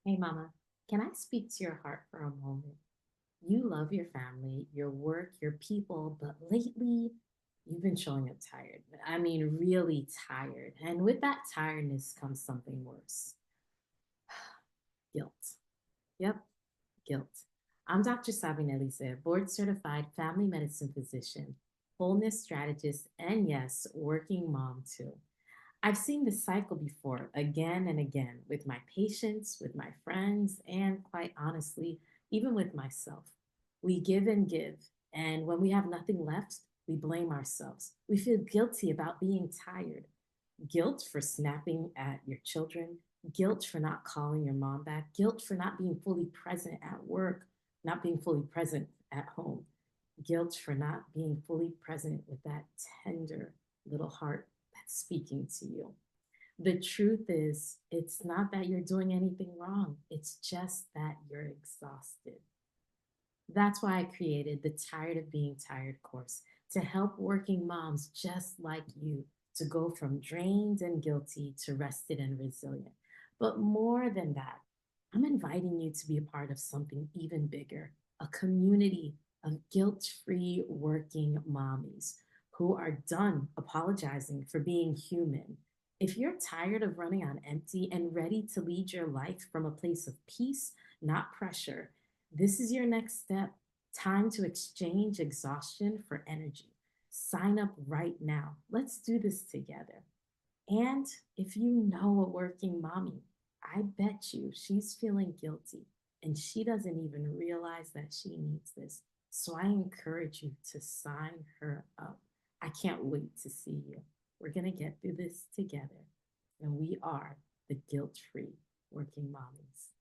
Hey, Mama, can I speak to your heart for a moment? You love your family, your work, your people, but lately you've been showing up tired. I mean, really tired. And with that tiredness comes something worse guilt. Yep, guilt. I'm Dr. Sabine board certified family medicine physician, wholeness strategist, and yes, working mom too. I've seen this cycle before again and again with my patients, with my friends, and quite honestly, even with myself. We give and give, and when we have nothing left, we blame ourselves. We feel guilty about being tired, guilt for snapping at your children, guilt for not calling your mom back, guilt for not being fully present at work, not being fully present at home, guilt for not being fully present with that tender little heart that's speaking to you. The truth is, it's not that you're doing anything wrong, it's just that you're exhausted. That's why I created the Tired of Being Tired course to help working moms just like you to go from drained and guilty to rested and resilient. But more than that, I'm inviting you to be a part of something even bigger, a community of guilt free working mommies who are done apologizing for being human. If you're tired of running on empty and ready to lead your life from a place of peace, not pressure, this is your next step. Time to exchange exhaustion for energy. Sign up right now. Let's do this together. And if you know a working mommy, I bet you she's feeling guilty and she doesn't even realize that she needs this. So I encourage you to sign her up. I can't wait to see you. We're going to get through this together. And we are the guilt free working mommies.